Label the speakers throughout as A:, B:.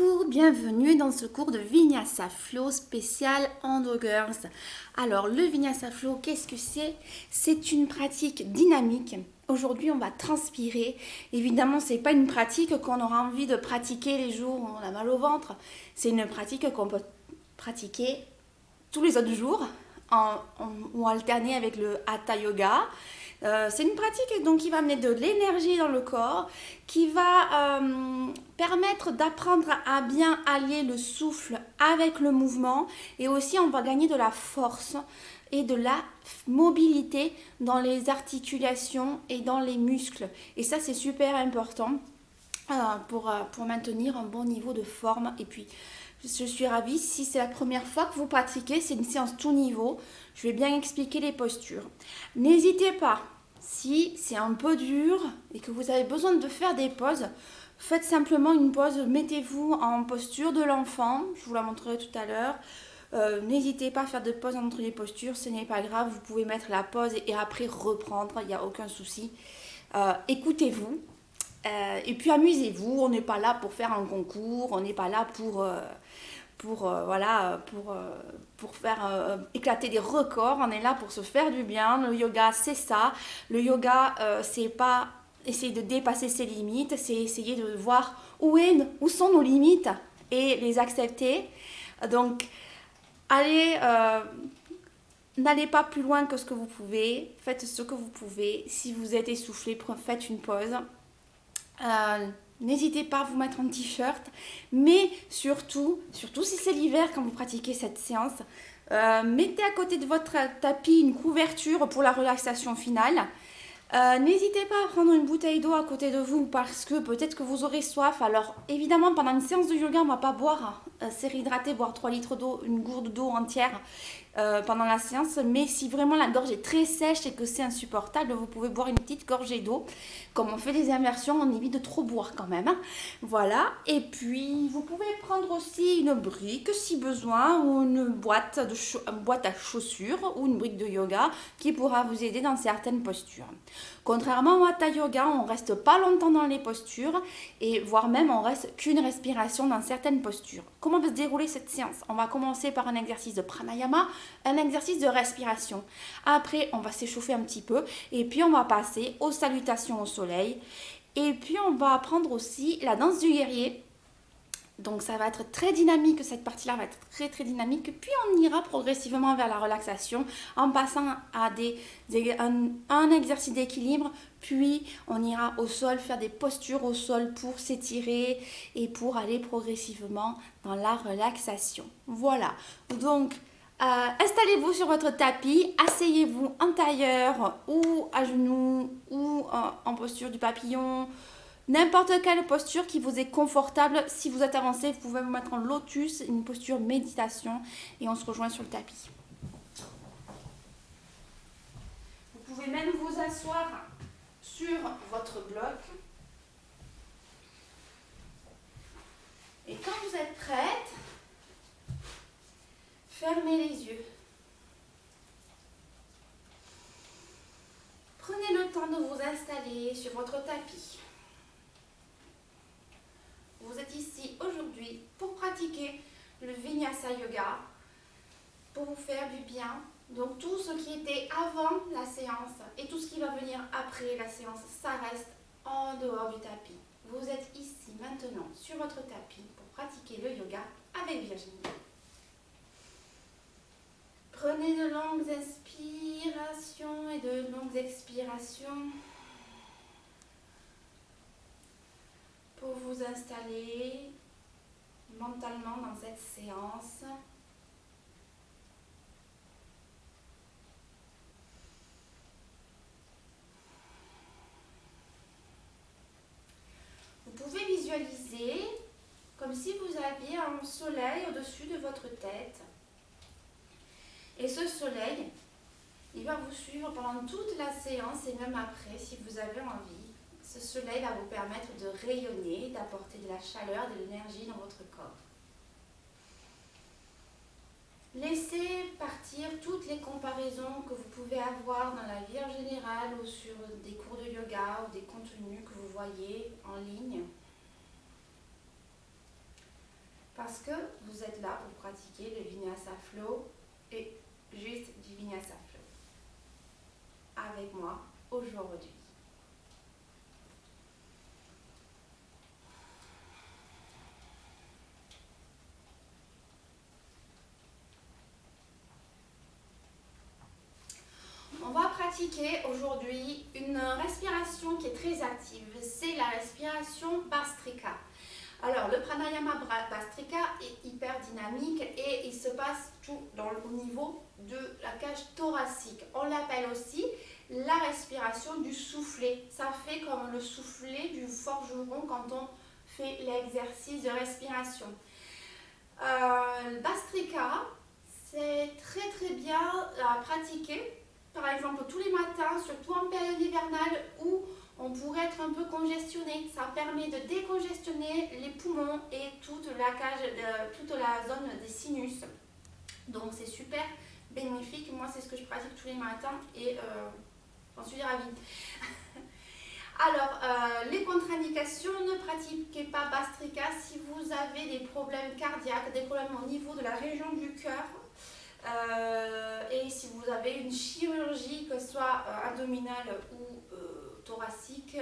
A: Coucou, bienvenue dans ce cours de Vinyasa Flow spécial Endo Girls. Alors le Vinyasa Flow, qu'est-ce que c'est? C'est une pratique dynamique. Aujourd'hui on va transpirer. Évidemment c'est pas une pratique qu'on aura envie de pratiquer les jours où on a mal au ventre. C'est une pratique qu'on peut pratiquer tous les autres jours ou alterner avec le Hatha Yoga. C'est une pratique donc qui va amener de l'énergie dans le corps, qui va permettre d'apprendre à bien allier le souffle avec le mouvement, et aussi on va gagner de la force et de la mobilité dans les articulations et dans les muscles. Et ça c'est super important pour maintenir un bon niveau de forme. Et puis je suis ravie, si c'est la première fois que vous pratiquez, c'est une séance tout niveau. Je vais bien expliquer les postures. N'hésitez pas, si c'est un peu dur et que vous avez besoin de faire des pauses, faites simplement une pause, mettez-vous en posture de l'enfant, je vous la montrerai tout à l'heure. N'hésitez pas à faire de pause entre les postures, ce n'est pas grave, vous pouvez mettre la pause et après reprendre, il n'y a aucun souci. Écoutez-vous. Et puis amusez-vous, on n'est pas là pour faire un concours, on n'est pas là pour faire éclater des records, on est là pour se faire du bien. Le yoga c'est ça, le yoga c'est pas essayer de dépasser ses limites, c'est essayer de voir où sont nos limites et les accepter. Donc n'allez pas plus loin que ce que vous pouvez, faites ce que vous pouvez. Si vous êtes essoufflé, faites une pause. N'hésitez pas à vous mettre un t-shirt, mais surtout si c'est l'hiver quand vous pratiquez cette séance, mettez à côté de votre tapis une couverture pour la relaxation finale. N'hésitez pas à prendre une bouteille d'eau à côté de vous parce que peut-être que vous aurez soif. Alors évidemment pendant une séance de yoga on ne va pas boire, se réhydrater, boire 3 litres d'eau, une gourde d'eau entière pendant la séance. Mais si vraiment la gorge est très sèche et que c'est insupportable, vous pouvez boire une petite gorgée d'eau. Comme on fait des immersions, on évite de trop boire quand même. Voilà, et puis vous pouvez prendre aussi une brique si besoin, ou une boîte à chaussures ou une brique de yoga qui pourra vous aider dans certaines postures. Contrairement au Hatha Yoga, on ne reste pas longtemps dans les postures, et voire même on reste qu'une respiration dans certaines postures. Comment va se dérouler cette séance? On va commencer par un exercice de pranayama, un exercice de respiration. Après, on va s'échauffer un petit peu, et puis on va passer aux salutations au soleil. Et puis on va apprendre aussi la danse du guerrier. Donc ça va être très dynamique, cette partie-là va être très très dynamique. Puis on ira progressivement vers la relaxation en passant à un exercice d'équilibre. Puis on ira au sol, faire des postures au sol pour s'étirer et pour aller progressivement dans la relaxation. Voilà, donc installez-vous sur votre tapis, asseyez-vous en tailleur ou à genoux ou en posture du papillon. N'importe quelle posture qui vous est confortable. Si vous êtes avancé, vous pouvez vous mettre en lotus, une posture méditation, et on se rejoint sur le tapis. Vous pouvez même vous asseoir sur votre bloc. Et quand vous êtes prête, fermez les yeux. Prenez le temps de vous installer sur votre tapis. Vous êtes ici aujourd'hui pour pratiquer le Vinyasa Yoga, pour vous faire du bien. Donc tout ce qui était avant la séance et tout ce qui va venir après la séance, ça reste en dehors du tapis. Vous êtes ici maintenant sur votre tapis pour pratiquer le yoga avec Virginie. Prenez de longues inspirations et de longues expirations pour vous installer mentalement dans cette séance. Vous pouvez visualiser comme si vous aviez un soleil au-dessus de votre tête. Et ce soleil, il va vous suivre pendant toute la séance et même après si vous avez envie. Ce soleil va vous permettre de rayonner, d'apporter de la chaleur, de l'énergie dans votre corps. Laissez partir toutes les comparaisons que vous pouvez avoir dans la vie en général ou sur des cours de yoga ou des contenus que vous voyez en ligne. parce que vous êtes là pour pratiquer le Vinyasa Flow et juste du Vinyasa Flow avec moi aujourd'hui. On va pratiquer aujourd'hui une respiration qui est très active, c'est la respiration Bhastrika. Alors, le pranayama Bhastrika est hyper dynamique et il se passe tout au niveau de la cage thoracique. On l'appelle aussi la respiration du soufflet. Ça fait comme le soufflet du forgeron quand on fait l'exercice de respiration. Bhastrika, c'est très bien à pratiquer. Par exemple, tous les matins, surtout en période hivernale où on pourrait être un peu congestionné. Ça permet de décongestionner les poumons et toute la zone des sinus. Donc c'est super bénéfique. Moi, c'est ce que je pratique tous les matins et j'en suis ravie. Alors, les contre-indications, ne pratiquez pas Bhastrika si vous avez des problèmes cardiaques, des problèmes au niveau de la région du cœur. Et si vous avez une chirurgie, que ce soit abdominale ou thoracique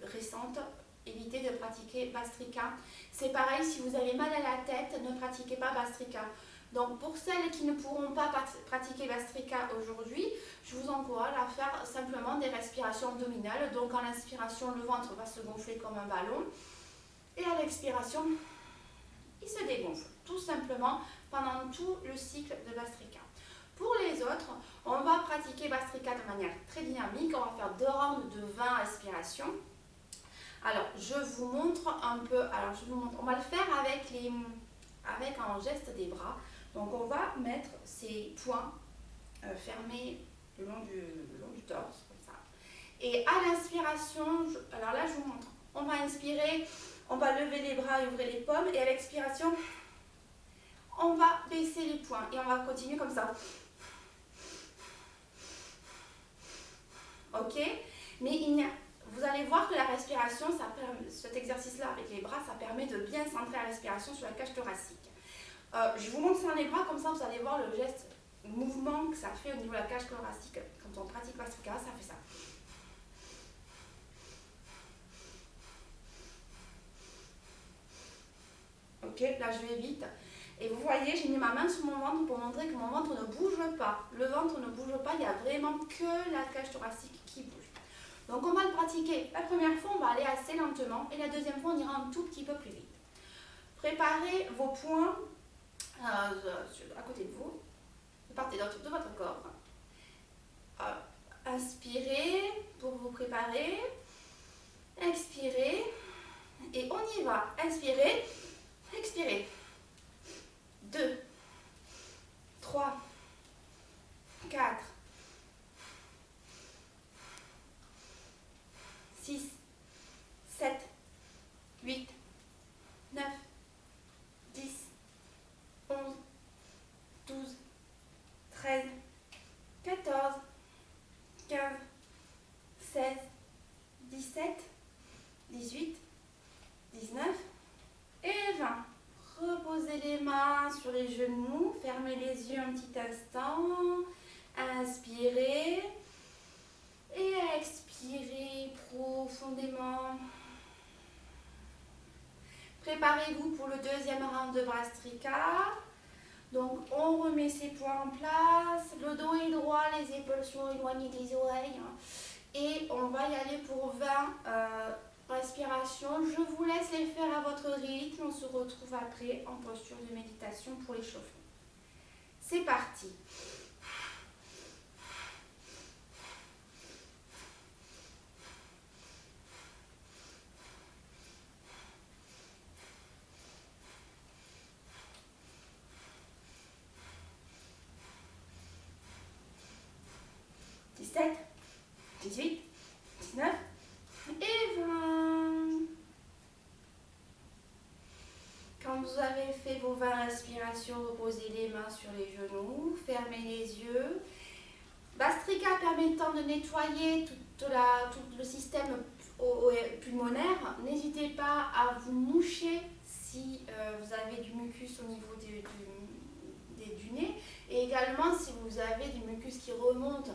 A: récente, évitez de pratiquer Bhastrika. C'est pareil, si vous avez mal à la tête, ne pratiquez pas Bhastrika. Donc pour celles qui ne pourront pas pratiquer Bhastrika aujourd'hui, je vous encourage à faire simplement des respirations abdominales. Donc en inspiration, le ventre va se gonfler comme un ballon et à l'expiration, il se dégonfle tout simplement pendant tout le cycle de Bhastrika. Pour les autres, on va pratiquer Bhastrika de manière très dynamique. On va faire 2 rounds de 20 respirations. Alors, je vous montre un peu. Alors, on va le faire avec un geste des bras. Donc, on va mettre ses poings fermés le long du torse, comme ça. Et à l'inspiration, alors là, je vous montre. On va inspirer, on va lever les bras et ouvrir les paumes. Et à l'expiration, on va baisser les poings et on va continuer comme ça. Ok? Mais vous allez voir que la respiration, cet exercice-là avec les bras, ça permet de bien centrer la respiration sur la cage thoracique. Je vous montre ça dans les bras, comme ça vous allez voir le geste, le mouvement que ça fait au niveau de la cage thoracique. Quand on pratique Bhastrika, ça fait ça. Ok, là je vais vite. Et vous voyez, j'ai mis ma main sur mon ventre pour montrer que mon ventre ne bouge pas. Le ventre ne bouge pas, il n'y a vraiment que la cage thoracique qui bouge. Donc on va le pratiquer. La première fois, on va aller assez lentement et la deuxième fois, on ira un tout petit peu plus vite. Préparez vos poings à côté de vous, de part et d'autre de votre corps. Inspirez pour vous préparer. Expirez. Et on y va. Inspirez. Expirez. 2, 3, 4, 6, 7, 8, 9, 10, 11, 12, 13, 14, 15, 16, 17, 18, 19 et 20. Reposez les mains sur les genoux, fermez les yeux un petit instant, inspirez et expirez profondément. Préparez-vous pour le deuxième round de Bhastrika. Donc on remet ses poings en place, le dos est droit, les épaules sont éloignées des oreilles et on va y aller pour 20 respirations. Je vous laisse les faire à votre rythme, on se retrouve après en posture de méditation pour l'échauffement. C'est parti. « 17, 18, 19 et 20. » Quand vous avez fait vos 20 respirations, reposez les mains sur les genoux, fermez les yeux. Bhastrika permettant de nettoyer tout le système pulmonaire, n'hésitez pas à vous moucher si vous avez avez du mucus au niveau du nez. Et également, si vous avez du mucus qui remonte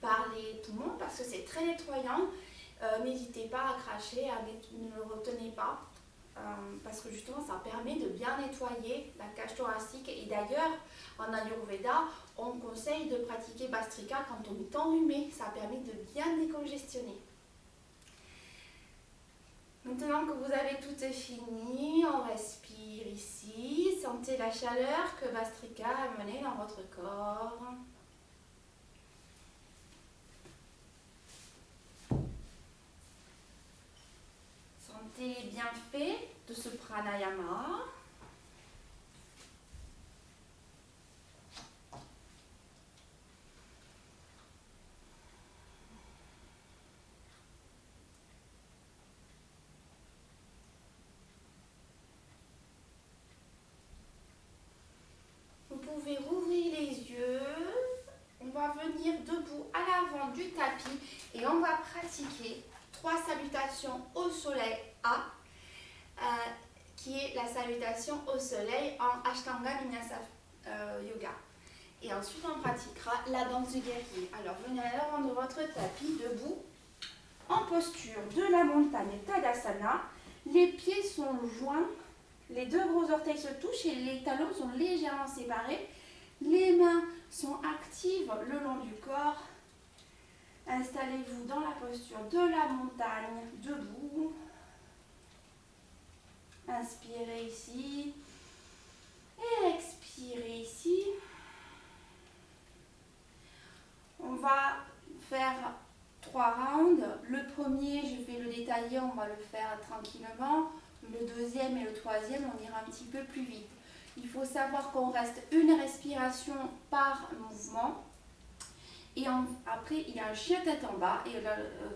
A: par les poumons, parce que c'est très nettoyant, n'hésitez pas à cracher, ne le retenez pas. Parce que justement ça permet de bien nettoyer la cage thoracique et d'ailleurs en Ayurveda on conseille de pratiquer Bhastrika quand on est enrhumé, ça permet de bien décongestionner. Maintenant que vous avez tout fini, on respire ici, sentez la chaleur que Bhastrika a menée dans votre corps. Sentez les bienfaits de ce pranayama. Vous pouvez rouvrir les yeux. On va venir debout à l'avant du tapis et on va pratiquer 3 salutations au soleil A, qui est la salutation au soleil en Ashtanga Vinyasa Yoga. Et ensuite, on pratiquera la danse du guerrier. Alors, venez à l'avant de votre tapis, debout, en posture de la montagne Tadasana. Les pieds sont joints, les 2 gros orteils se touchent et les talons sont légèrement séparés. Les mains sont actives le long du corps. Installez-vous dans la posture de la montagne, debout. Inspirez ici et expirez ici. On va faire 3 rounds. Le premier, je vais le détailler, on va le faire tranquillement. Le deuxième et le troisième, on ira un petit peu plus vite. Il faut savoir qu'on reste une respiration par mouvement. Et après, il y a un chien tête en bas et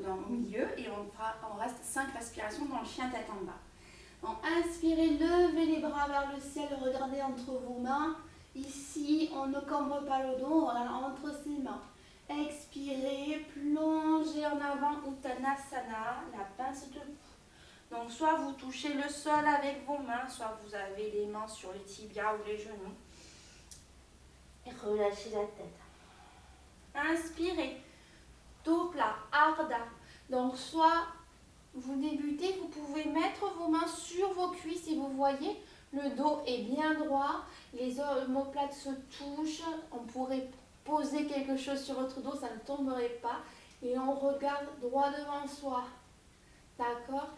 A: dans le milieu. Et on reste 5 respirations dans le chien tête en bas. Donc, inspirez, levez les bras vers le ciel, regardez entre vos mains. Ici, on ne cambre pas le dos, on regarde entre ses mains. Expirez, plongez en avant, Uttanasana, la pince debout. Donc, soit vous touchez le sol avec vos mains, soit vous avez les mains sur les tibias ou les genoux. Et relâchez la tête. Inspirez, dos plat, Ardha. Donc, soit vous débutez, vous pouvez mettre vos mains sur vos cuisses et vous voyez, le dos est bien droit, les omoplates se touchent, on pourrait poser quelque chose sur votre dos, ça ne tomberait pas et on regarde droit devant soi. D'accord?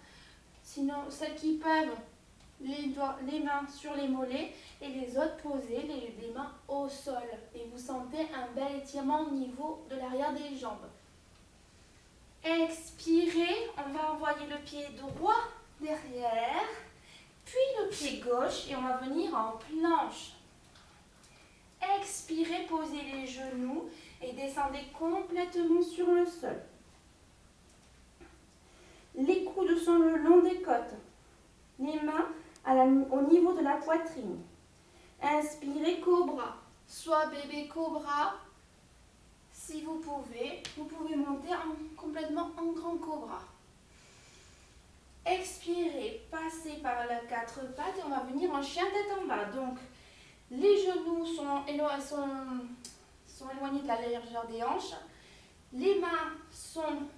A: Sinon, celles qui peuvent, les mains sur les mollets et les autres poser les mains au sol. Et vous sentez un bel étirement au niveau de l'arrière des jambes. Expirez, on va envoyer le pied droit derrière, puis le pied gauche et on va venir en planche. Expirez, posez les genoux et descendez complètement sur le sol. Les coudes sont le long des côtes, les mains au niveau de la poitrine. Inspirez, cobra, soit bébé cobra. Si vous pouvez monter complètement en grand cobra. Expirez, passez par les 4 pattes et on va venir en chien tête en bas. Donc, les genoux sont éloignés de la largeur des hanches. Les mains sont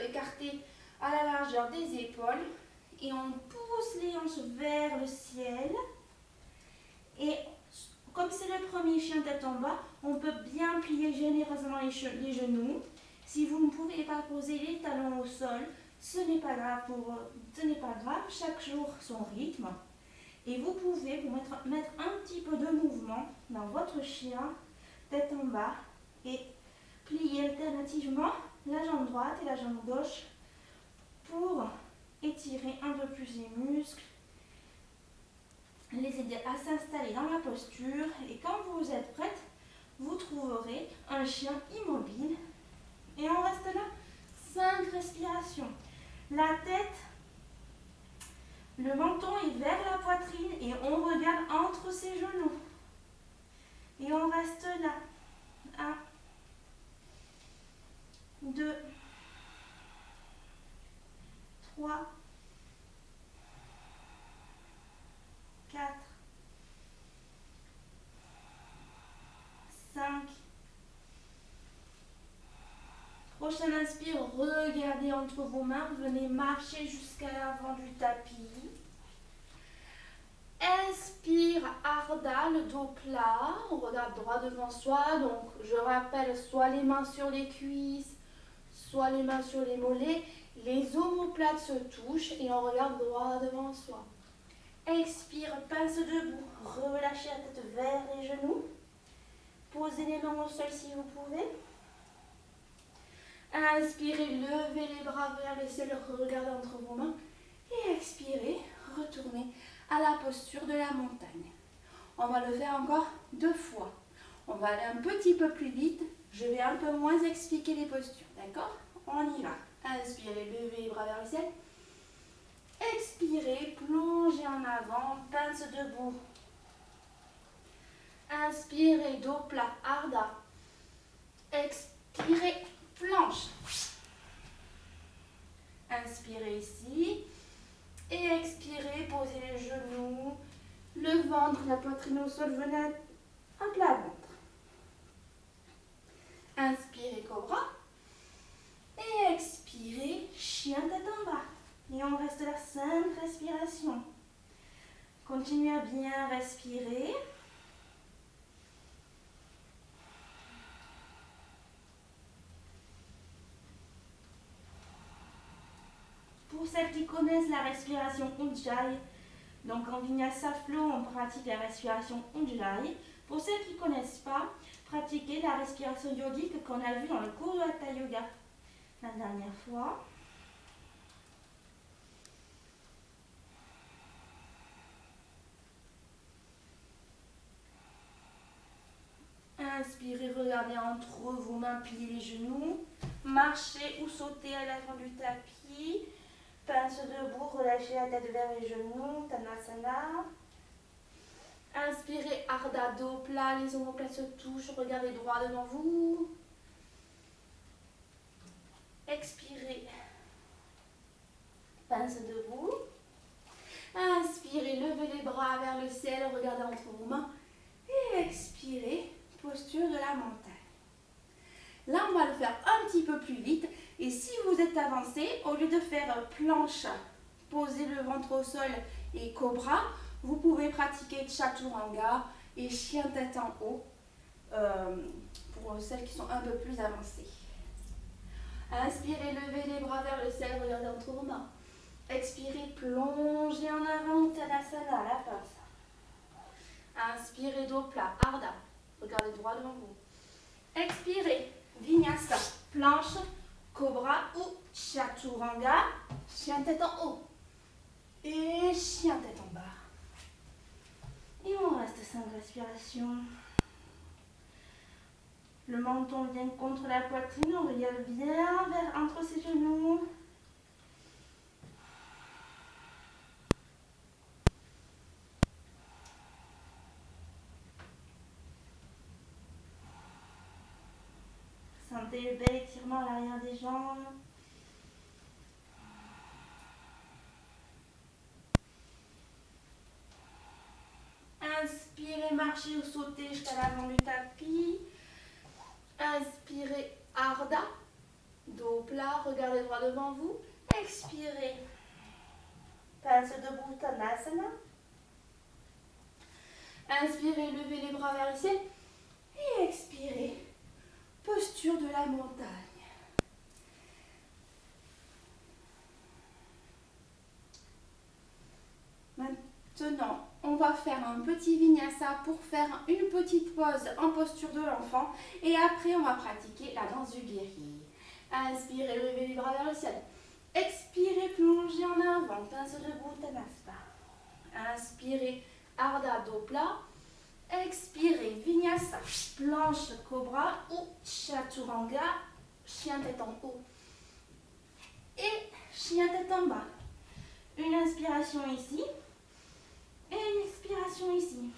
A: écartées à la largeur des épaules. Et on pousse les hanches vers le ciel. Et comme c'est le premier chien tête en bas, on peut bien plier généreusement les genoux. Si vous ne pouvez pas poser les talons au sol, ce n'est pas grave, chaque jour son rythme. Et vous pouvez mettre un petit peu de mouvement dans votre chien tête en bas et plier alternativement la jambe droite et la jambe gauche pour étirer un peu plus les muscles, les aider à s'installer dans la posture et quand vous êtes prête, vous trouverez un chien immobile et on reste là 5 respirations. La tête, le menton est vers la poitrine et on regarde entre ses genoux et on reste là 1, 2, 3, 4, Prochaine inspire, regardez entre vos mains, venez marcher jusqu'à l'avant du tapis. Inspire, Ardha, le dos plat, on regarde droit devant soi, donc je rappelle soit les mains sur les cuisses, soit les mains sur les mollets, les omoplates se touchent et on regarde droit devant soi. Expire, pince debout, relâchez la tête vers les genoux, posez les mains au sol si vous pouvez. Inspirez, levez les bras vers le ciel, regardez entre vos mains et expirez, retournez à la posture de la montagne. On va le faire encore 2 fois. On va aller un petit peu plus vite. Je vais un peu moins expliquer les postures, d'accord? On y va. Inspirez, levez les bras vers le ciel. Expirez, plongez en avant, pince debout. Inspirez, dos plat, Ardha. Expirez, planche. Inspirez ici. Et expirez, posez les genoux, le ventre, la poitrine au sol, venez à plat ventre. Inspirez, cobra. Et expirez, chien tête en bas. Et on reste là, 5 respirations. Continuez à bien respirer. Pour celles qui connaissent la respiration Ujjayi, donc en Vinyasa Flow, on pratique la respiration Ujjayi. Pour celles qui ne connaissent pas, pratiquez la respiration yogique qu'on a vue dans le cours de Hatha Yoga la dernière fois. Inspirez, regardez entre vos mains, pliez les genoux. Marchez ou sautez à l'avant du tapis. Pince debout, relâchez la tête vers les genoux, Tanasana. Inspirez, Ardha, dos plat, les omoplates se touchent, regardez droit devant vous. Expirez, pince debout. Inspirez, levez les bras vers le ciel, regardez entre vos mains. Et expirez, posture de la montagne. Là, on va le faire un petit peu plus vite. Et si vous êtes avancé, au lieu de faire planche, poser le ventre au sol et cobra, vous pouvez pratiquer chaturanga et chien tête en haut pour celles qui sont un peu plus avancées. Inspirez, levez les bras vers le ciel, regardez entre vos mains. Expirez, plongez en avant, Tanasana, la pince. Inspirez, dos plat, Ardha, regardez droit devant vous. Expirez, Vinyasa, planche, cobra ou chaturanga, chien tête en haut et chien tête en bas. Et on reste 5 respirations. Le menton vient contre la poitrine, on regarde bien vers entre ses genoux. Sentez le bel étirement à l'arrière des jambes. Inspirez, marchez ou sautez jusqu'à l'avant du tapis. Inspirez, Ardha, dos plat, regardez droit devant vous. Expirez, pince debout, Tanasana. Inspirez, levez les bras vers le ciel. Et expirez, posture de la montagne. Maintenant, on va faire un petit vinyasa pour faire une petite pause en posture de l'enfant. Et après, on va pratiquer la danse du guerrier. Inspirez, levez les bras vers le ciel. Expirez, plongez en avant, pince debout, Tanasana. Inspirez, Ardha, dos plat. Expirez, Vinyasa, planche, cobra ou chaturanga, chien tête en haut et chien tête en bas. Une inspiration ici et une expiration ici.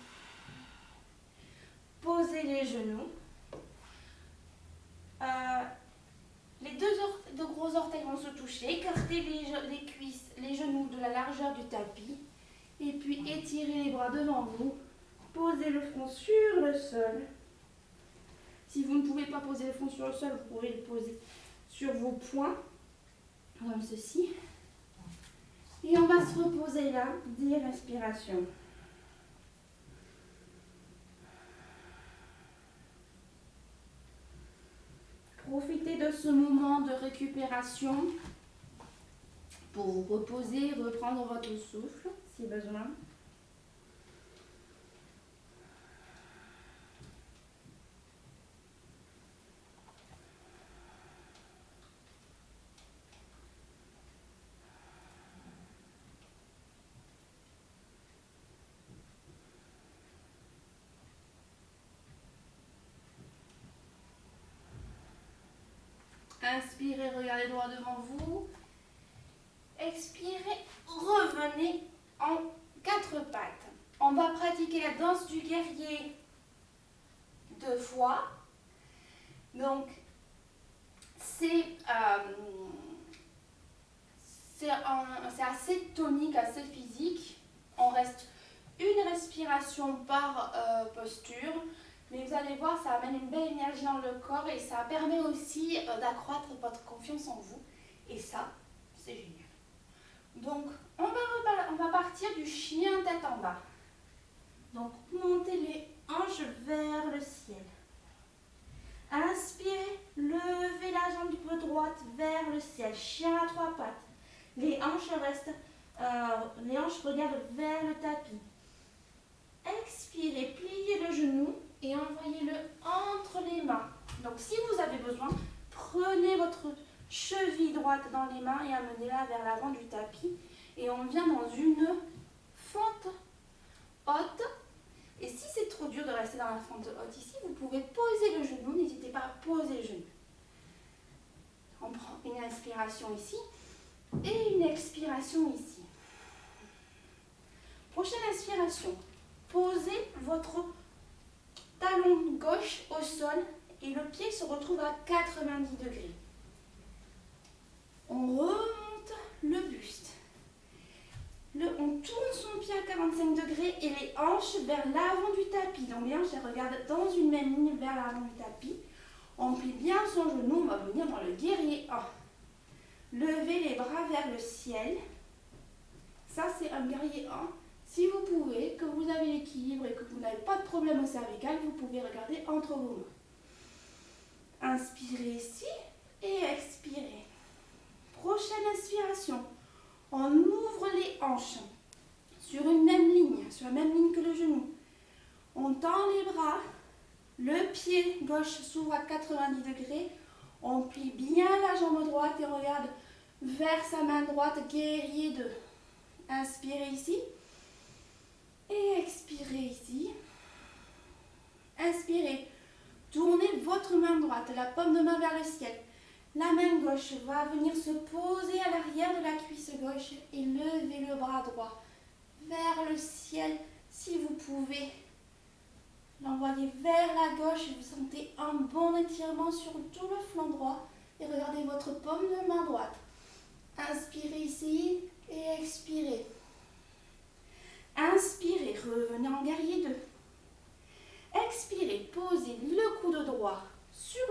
A: Posez les genoux. Les deux gros orteils vont se toucher. Écartez les cuisses, les genoux de la largeur du tapis. Et puis étirez les bras devant vous. Posez le front sur le sol. Si vous ne pouvez pas poser le front sur le sol, vous pouvez le poser sur vos poings, comme ceci. Et on va se reposer là, 10 respirations. Profitez de ce moment de récupération pour vous reposer, reprendre votre souffle si besoin. Inspirez, regardez droit devant vous. Expirez, revenez en 4 pattes. On va pratiquer la danse du guerrier 2 fois. Donc, c'est assez tonique, assez physique. On reste une respiration par posture. Mais vous allez voir, ça amène une belle énergie dans le corps et ça permet aussi d'accroître votre confiance en vous. Et ça, c'est génial. Donc, on va partir du chien tête en bas. Donc, montez les hanches vers le ciel. Inspirez, levez la jambe droite vers le ciel. Chien à 3 pattes. Les hanches regardent vers le tapis. Expirez, pliez le genou et envoyez-le entre les mains. Donc si vous avez besoin, prenez votre cheville droite dans les mains et amenez-la vers l'avant du tapis. Et on vient dans une fente haute. Et si c'est trop dur de rester dans la fente haute ici, vous pouvez poser le genou. N'hésitez pas à poser le genou. On prend une inspiration ici et une expiration ici. Prochaine inspiration. Posez votre talon gauche au sol et le pied se retrouve à 90 degrés. On remonte le buste. On tourne son pied à 45 degrés et les hanches vers l'avant du tapis. Donc les hanches regardent dans une même ligne vers l'avant du tapis. On plie bien son genou, on va venir dans le guerrier 1. Levez les bras vers le ciel. Ça c'est un guerrier 1. Si vous pouvez, que vous avez l'équilibre et que vous n'avez pas de problème au cervical, vous pouvez regarder entre vos mains. Inspirez ici et expirez. Prochaine inspiration. On ouvre les hanches sur une même ligne, sur la même ligne que le genou. On tend les bras. Le pied gauche s'ouvre à 90 degrés. On plie bien la jambe droite et on regarde vers sa main droite, guerrier 2. Inspirez ici. Et expirez ici. Inspirez. Tournez votre main droite, la paume de main vers le ciel. La main gauche va venir se poser à l'arrière de la cuisse gauche et levez le bras droit vers le ciel. Si vous pouvez, l'envoyer vers la gauche et vous sentez un bon étirement sur tout le flanc droit. Et regardez votre paume de main droite. Inspirez ici et expirez. Inspirez, revenez en guerrier 2. Expirez, posez le coude droit sur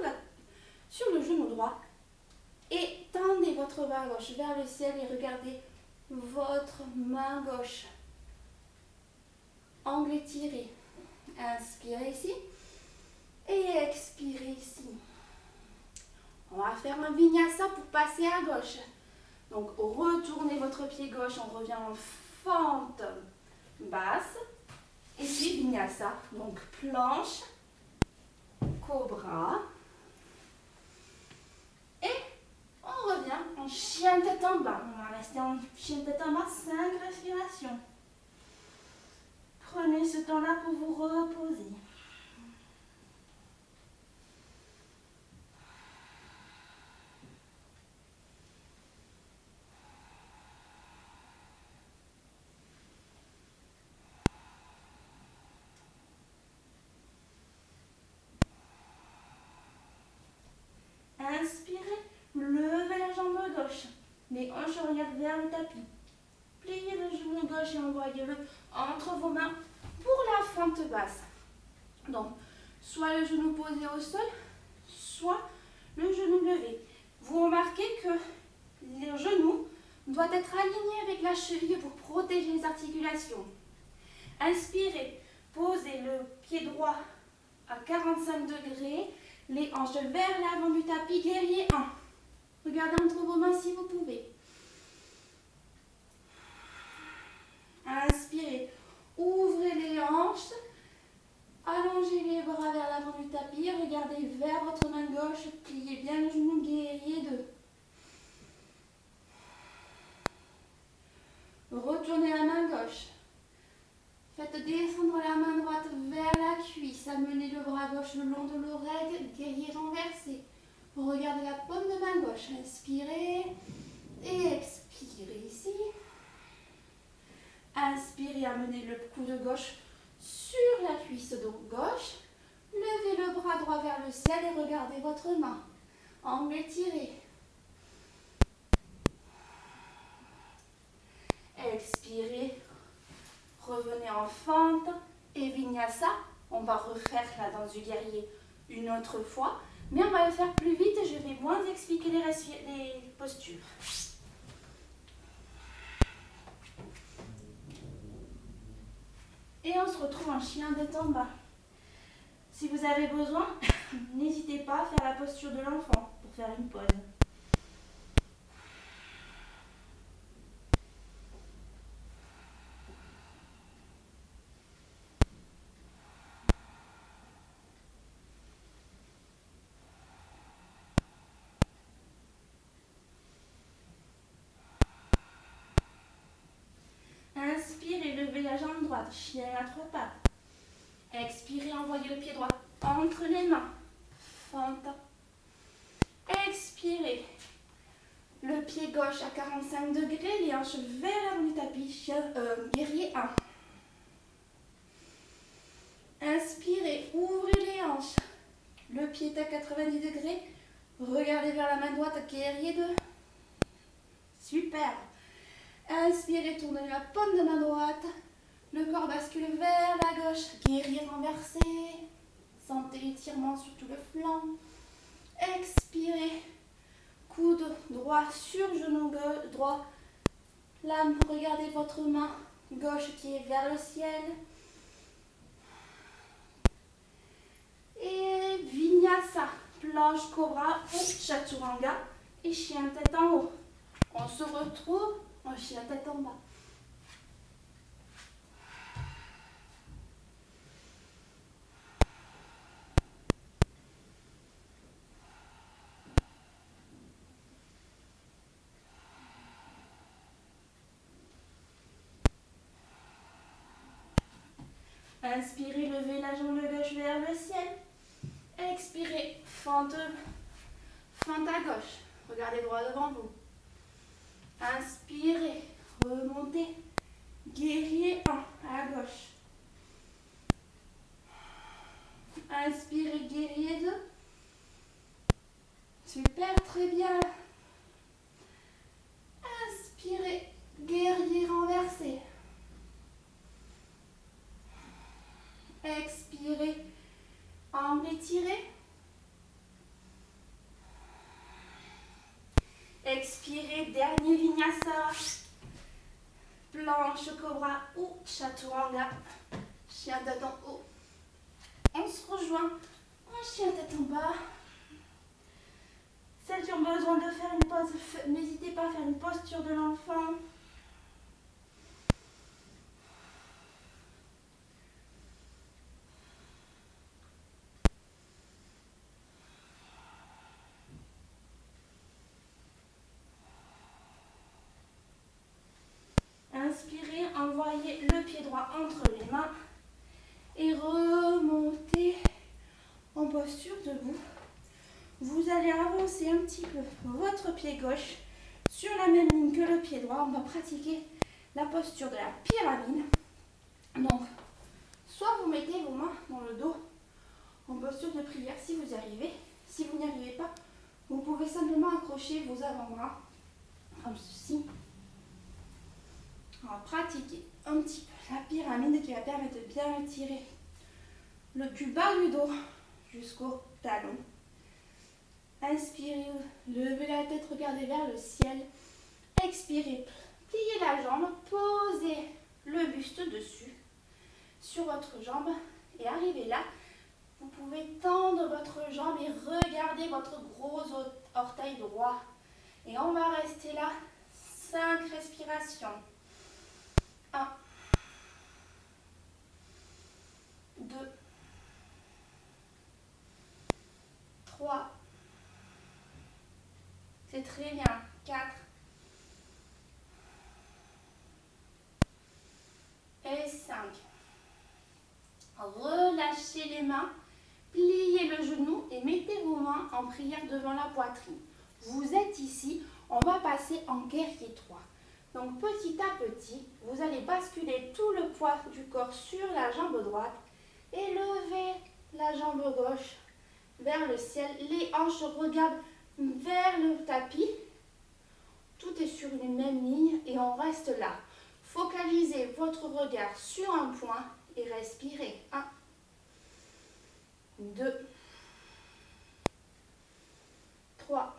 A: le genou droit et tendez votre main gauche vers le ciel et regardez votre main gauche. Angle étiré. Inspirez ici et expirez ici. On va faire un vinyasa pour passer à gauche. Donc retournez votre pied gauche, on revient en fente basse. Et puis vinyasa, donc planche, cobra. Et on revient en chien tête en bas. On va rester en chien tête en bas, 5 respirations. Prenez ce temps-là pour vous reposer. Inspirez, levez la jambe gauche. Les hanches regardent vers le tapis. Pliez le genou gauche et envoyez-le entre vos mains pour la fente basse. Donc, soit le genou posé au sol, soit le genou levé. Vous remarquez que le genou doit être aligné avec la cheville pour protéger les articulations. Inspirez, posez le pied droit à 45 degrés, les hanches vers l'avant du tapis, guerrier 1. Regardez entre vos mains si vous pouvez. Inspirez, ouvrez les hanches, allongez les bras vers l'avant du tapis, regardez vers votre main gauche, pliez bien le genou, guerrier 2. Retournez la main gauche. Faites descendre la main droite vers la cuisse, amenez le bras gauche le long de l'oreille, guerrier renversé. Regardez la paume de main gauche, inspirez et expirez ici. Inspirez, amenez le coude gauche sur la cuisse gauche. Levez le bras droit vers le ciel et regardez votre main. Angle étiré. Expirez. Revenez en fente et vinyasa. On va refaire la danse du guerrier une autre fois. Mais on va le faire plus vite et je vais moins expliquer les postures. Et on se retrouve en chien de Tamba. Si vous avez besoin, n'hésitez pas à faire la posture de l'enfant pour faire une pause. Inspirez, levez la jambe droite, chien à 3 pattes. Expirez, envoyez le pied droit entre les mains. Fente. Expirez. Le pied gauche à 45 degrés, les hanches vers l'avant du tapis, guerrier 1. Inspirez, ouvrez les hanches. Le pied est à 90 degrés. Regardez vers la main droite, guerrier 2. Super. Inspirez, tournez la paume de main droite. Le corps bascule vers la gauche. Guerrier renversé. Sentez l'étirement sur tout le flanc. Expirez. Coude droit sur genou droit. Là, regardez votre main gauche qui est vers le ciel. Et vinyasa. Planche cobra ou chaturanga. Et chien tête en haut. On se retrouve en chien tête en bas. Inspirez, levez la jambe gauche vers le ciel. Expirez, fente à gauche. Regardez droit devant vous. Inspirez, remontez. Guerrier 1 à gauche. Inspirez, guerrier 2. Super, très bien. Inspirez, guerrier renversé. Expirez, angle étiré. Expirez, dernier vinyasa. Planche cobra ou chaturanga. Chien tête en haut. On se rejoint en chien tête en bas. Celles qui ont besoin de faire une pause, n'hésitez pas à faire une posture de l'enfant. Inspirez, envoyez le pied droit entre les mains et remontez en posture debout. Vous allez avancer un petit peu votre pied gauche sur la même ligne que le pied droit. On va pratiquer la posture de la pyramide. Donc, soit vous mettez vos mains dans le dos en posture de prière si vous y arrivez. Si vous n'y arrivez pas, vous pouvez simplement accrocher vos avant-bras comme ceci. On va pratiquer un petit peu la pyramide qui va permettre de bien étirer du bas du dos jusqu'au talon. Inspirez, levez la tête, regardez vers le ciel. Expirez, pliez la jambe, posez le buste dessus sur votre jambe et arrivez là. Vous pouvez tendre votre jambe et regarder votre gros orteil droit. Et on va rester là 5 respirations. 1, 2, 3. C'est très bien. 4. Et 5. Relâchez les mains, pliez le genou et mettez vos mains en prière devant la poitrine. Vous êtes ici, on va passer en guerrier 3. Donc petit à petit, vous allez basculer tout le poids du corps sur la jambe droite et lever la jambe gauche vers le ciel. Les hanches regardent vers le tapis. Tout est sur une même ligne et on reste là. Focalisez votre regard sur un point et respirez. 1, 2, 3,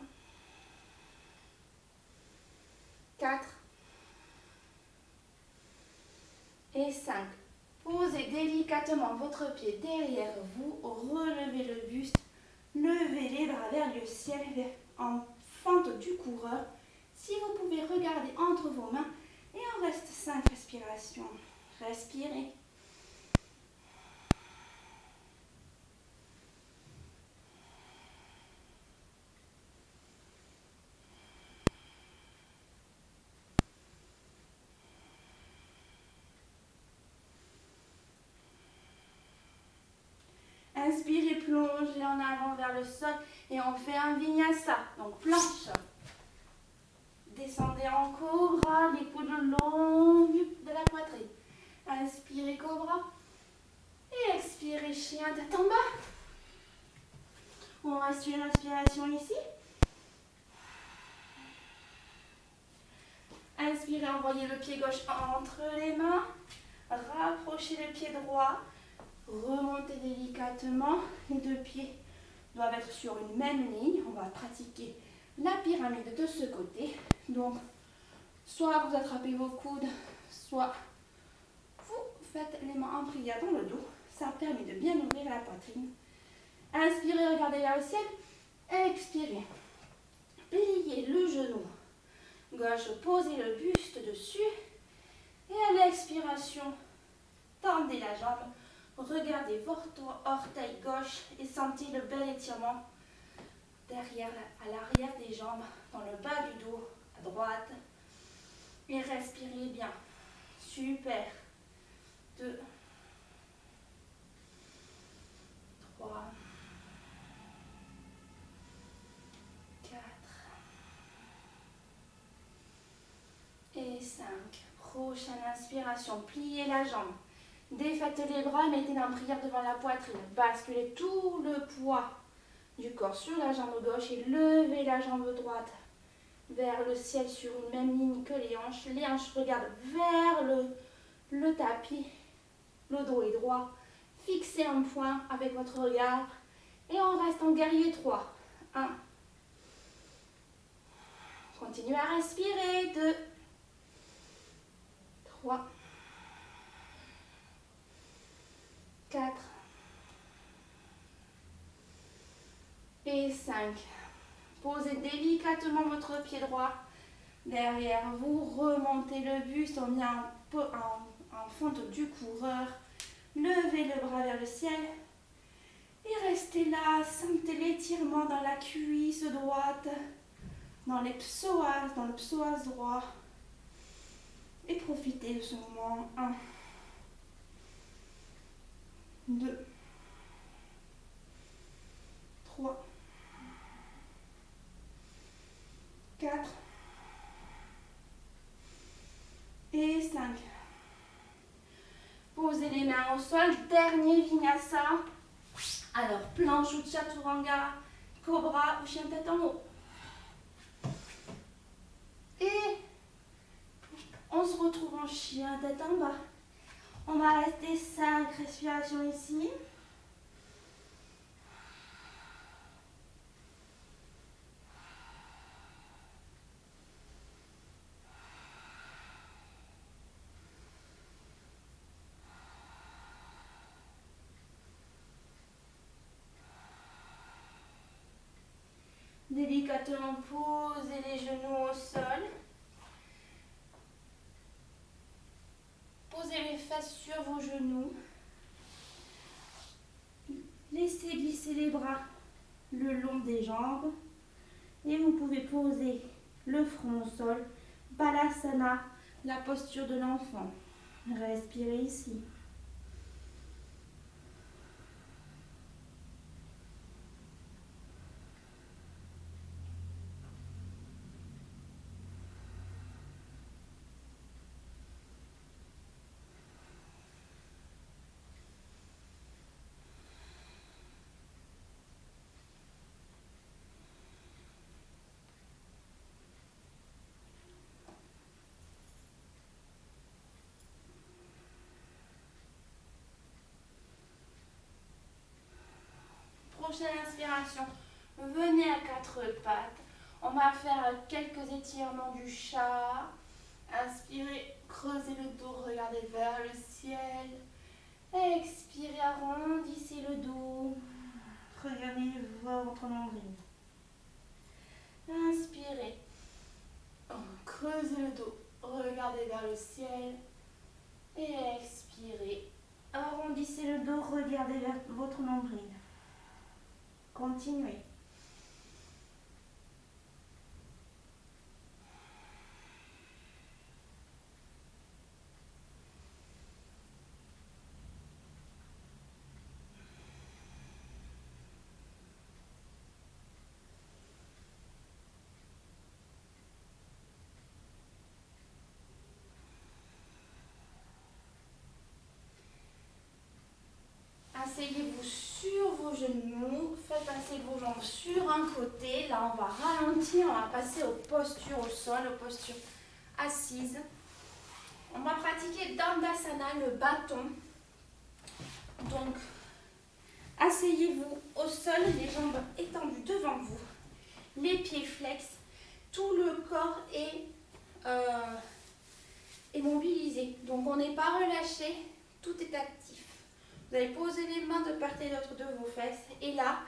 A: 4 et 5. Posez délicatement votre pied derrière vous, relevez le buste, levez les bras vers le ciel en fente du coureur. Si vous pouvez regarder entre vos mains et on reste 5 respirations. Respirez. Inspirez, plongez en avant vers le sol et on fait un vinyasa. Donc planche. Descendez en cobra, les coudes le long de la poitrine. Inspirez cobra et expirez chien tête en bas. On reste une inspiration ici. Inspirez, envoyez le pied gauche entre les mains. Rapprochez le pied droit. Remontez délicatement. Les deux pieds doivent être sur une même ligne. On va pratiquer la pyramide de ce côté. Donc, soit vous attrapez vos coudes, soit vous faites les mains en prière dans le dos. Ça permet de bien ouvrir la poitrine. Inspirez, regardez vers le ciel. Expirez. Pliez le genou gauche, posez le buste dessus. Et à l'expiration, tendez la jambe. Regardez votre orteil gauche et sentez le bel étirement derrière, à l'arrière des jambes, dans le bas du dos, à droite. Et respirez bien. Super. 2, 3, 4 et 5. Prochaine inspiration. Pliez la jambe. Défaites les bras, mettez en prière devant la poitrine. Basculez tout le poids du corps sur la jambe gauche et levez la jambe droite vers le ciel sur une même ligne que les hanches. Les hanches regardent vers le tapis. Le dos est droit. Fixez un point avec votre regard. Et on reste en guerrier 3. 1. Continuez à respirer. 2, 3, 4 et 5. Posez délicatement votre pied droit derrière vous. Remontez le buste. On vient en fente du coureur. Levez le bras vers le ciel. Et restez là. Sentez l'étirement dans la cuisse droite, dans les psoas, dans le psoas droit. Et profitez de ce moment. 1, 2, 3, 4 et 5. Posez les mains au sol. Dernier vinyasa. Alors, planche ou chaturanga, cobra ou chien tête en haut. Et on se retrouve en chien tête en bas. On va rester 5 respirations ici. délicatement poser les genoux au sol. Posez les fesses sur vos genoux. Laissez glisser les bras le long des jambes. Et vous pouvez poser le front au sol. Balasana, la posture de l'enfant. Respirez ici. Prochaine inspiration, venez à quatre pattes. On va faire quelques étirements du chat. Inspirez, creusez le dos, regardez vers le ciel. Expirez, arrondissez le dos. Regardez votre nombril. Inspirez, creusez le dos, regardez vers le ciel. Et expirez, arrondissez le dos, regardez vers votre nombril. Continuez. Asseyez-vous sur vos genoux, faites passer vos jambes sur un côté. Là, on va ralentir, on va passer aux postures au sol, aux postures assises. On va pratiquer Dandasana, le bâton. Donc, asseyez-vous au sol, les jambes étendues devant vous, les pieds flex, tout le corps est mobilisé. Donc, on n'est pas relâché, tout est actif. Vous allez poser les mains de part et d'autre de vos fesses. Et là,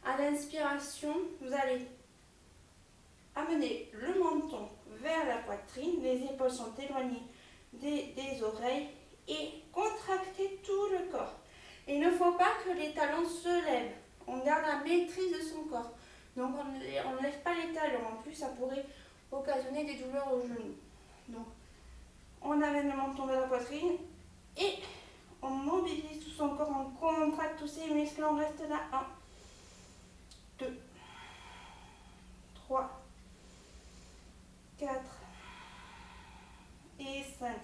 A: à l'inspiration, vous allez amener le menton vers la poitrine. Les épaules sont éloignées des oreilles. Et contracter tout le corps. Et il ne faut pas que les talons se lèvent. On garde la maîtrise de son corps. Donc on ne lève pas les talons. En plus, ça pourrait occasionner des douleurs aux genoux. Donc, on amène le menton vers la poitrine. Et on mobilise tout son corps, on contracte tous ses muscles, on reste là. 1, 2, 3, 4 et 5.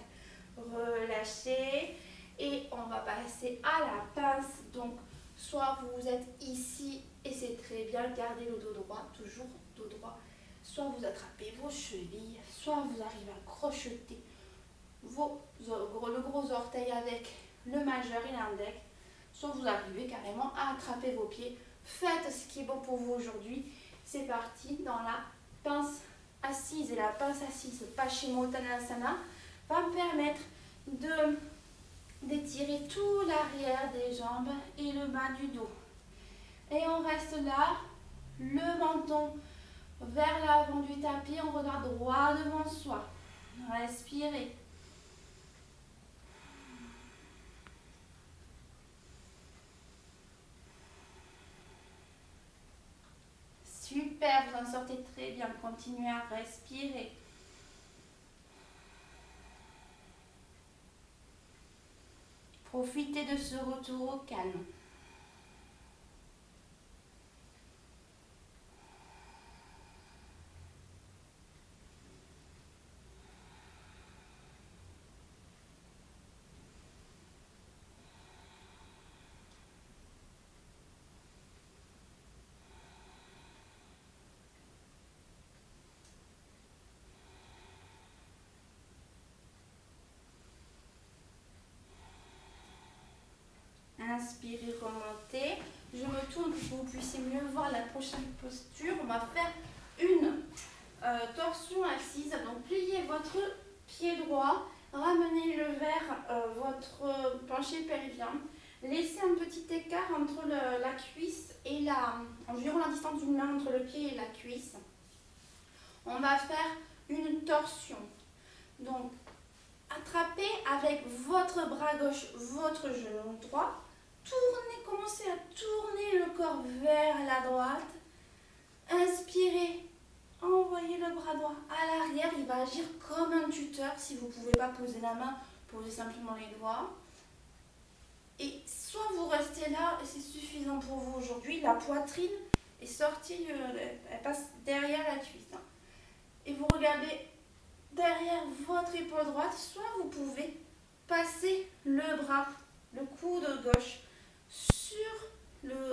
A: Relâchez et on va passer à la pince. Donc, soit vous êtes ici et c'est très bien, gardez le dos droit, toujours dos droit. Soit vous attrapez vos chevilles, soit vous arrivez à crocheter le gros orteil avec le majeur et l'index, soit vous arrivez carrément à attraper vos pieds. Faites ce qui est bon pour vous aujourd'hui. C'est parti dans la pince assise. Et la pince assise Paschimottanasana va me permettre d'étirer tout l'arrière des jambes et le bas du dos. Et on reste là, le menton vers l'avant du tapis, on regarde droit devant soi. Respirez. Super, vous en sortez très bien. Continuez à respirer. Profitez de ce retour au calme. Inspirez, remontez. Je me tourne pour que vous puissiez mieux voir la prochaine posture. On va faire une torsion assise. Donc, pliez votre pied droit. Ramenez-le vers votre plancher pelvien. Laissez un petit écart entre la cuisse et environ la distance d'une main entre le pied et la cuisse. On va faire une torsion. Donc, attrapez avec votre bras gauche votre genou droit. Tournez, commencez à tourner le corps vers la droite. Inspirez, envoyez le bras droit à l'arrière. Il va agir comme un tuteur. Si vous ne pouvez pas poser la main, posez simplement les doigts. Et soit vous restez là, et c'est suffisant pour vous aujourd'hui. La poitrine est sortie, elle passe derrière la cuisse. Et vous regardez derrière votre épaule droite, soit vous pouvez passer le bras, le coude gauche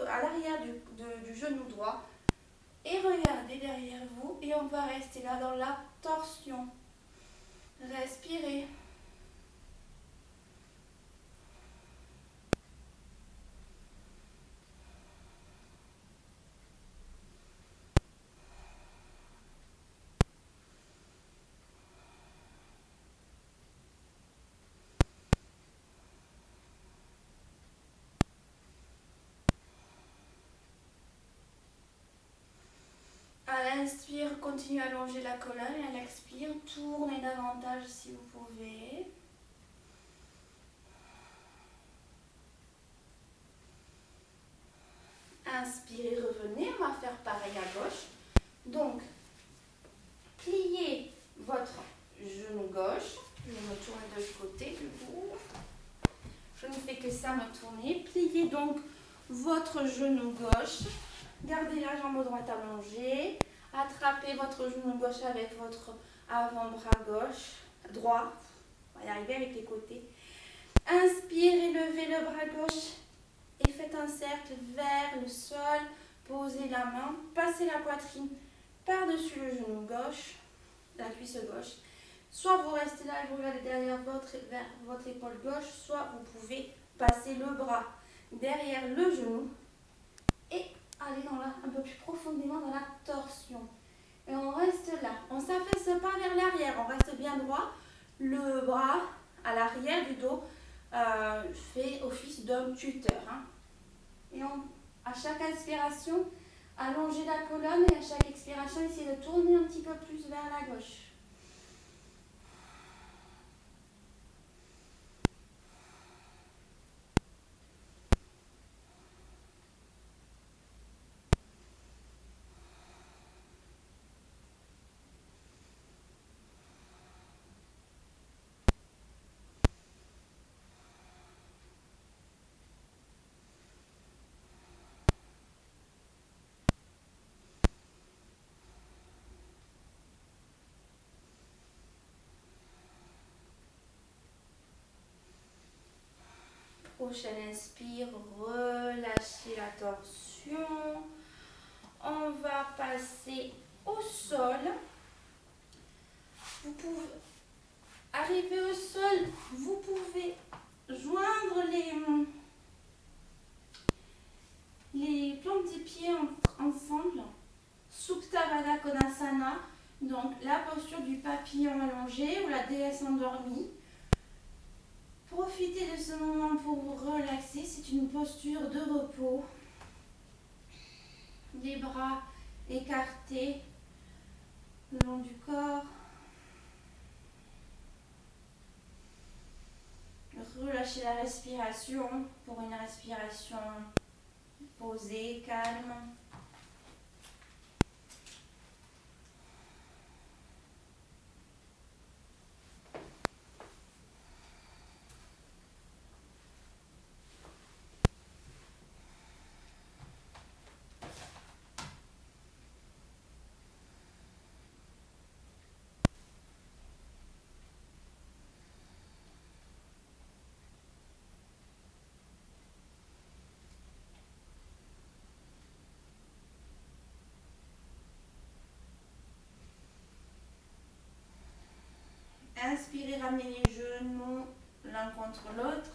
A: à l'arrière du genou droit et regardez derrière vous et on va rester là dans la torsion. Respirez. À l'inspire, continuez à allonger la colonne et à l'expire, tournez davantage si vous pouvez. Inspirez, revenez, on va faire pareil à gauche. Donc, pliez votre genou gauche. Je vais me tourner de l'autre côté du coup. Je ne fais que ça, me tourner. Pliez donc votre genou gauche. Gardez la jambe droite allongée. Attrapez votre genou gauche avec votre avant-bras droit. On va y arriver avec les côtés. Inspirez, levez le bras gauche et faites un cercle vers le sol. Posez la main, passez la poitrine par-dessus le genou gauche, la cuisse gauche. Soit vous restez là et vous regardez derrière vers votre épaule gauche, soit vous pouvez passer le bras derrière le genou et aller un peu plus profondément dans la torsion. Et on reste là. On ne s'affaisse pas vers l'arrière, on reste bien droit. Le bras à l'arrière du dos fait office d'un tuteur. Et à chaque inspiration, allongez la colonne et à chaque expiration, essayez de tourner un petit peu plus vers la gauche. Prochaine inspire, relâchez la torsion. On va passer au sol. Vous pouvez arriver au sol, vous pouvez joindre les plantes des pieds ensemble. Supta Baddha Konasana, donc la posture du papillon allongé ou la déesse endormie. Profitez de ce moment pour vous relaxer, c'est une posture de repos. Les bras écartés le long du corps. Relâchez la respiration pour une respiration posée, calme. Inspirez, ramenez les genoux l'un contre l'autre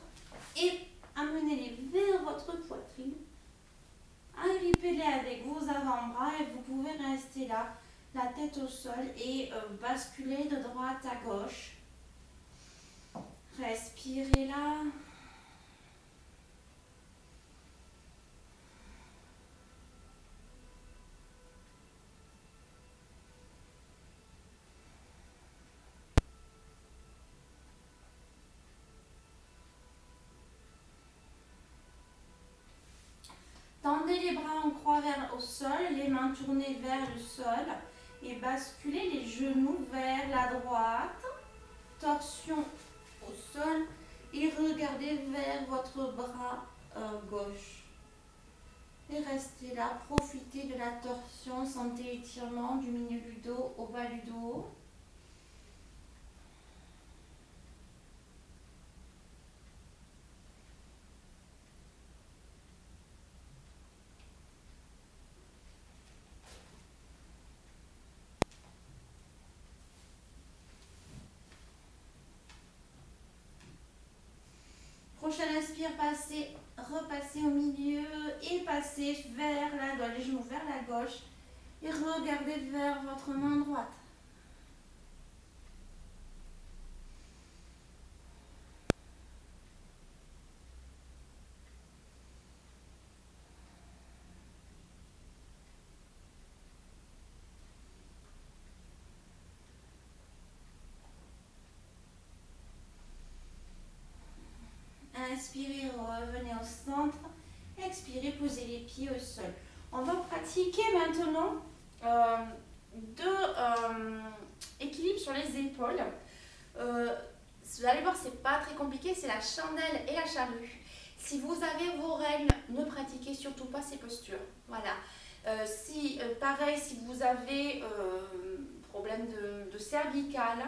A: et amenez-les vers votre poitrine. Agrippez-les avec vos avant-bras et vous pouvez rester là, la tête au sol et basculer de droite à gauche. Respirez là. droit au sol, les mains tournées vers le sol et basculez les genoux vers la droite. Torsion au sol et regardez vers votre bras gauche. Et restez là, profitez de la torsion, sentez l'étirement du milieu du dos au bas du dos. Prochaine inspire, passez, repassez au milieu et passez vers la gauche, les genoux vers la gauche et regardez vers votre main droite. Inspirez, revenez au centre. Expirez, posez les pieds au sol. On va pratiquer maintenant équilibre sur les épaules. Vous allez voir, c'est pas très compliqué, c'est la chandelle et la charrue. Si vous avez vos règles, ne pratiquez surtout pas ces postures. Voilà. Pareil, si vous avez problème de cervical,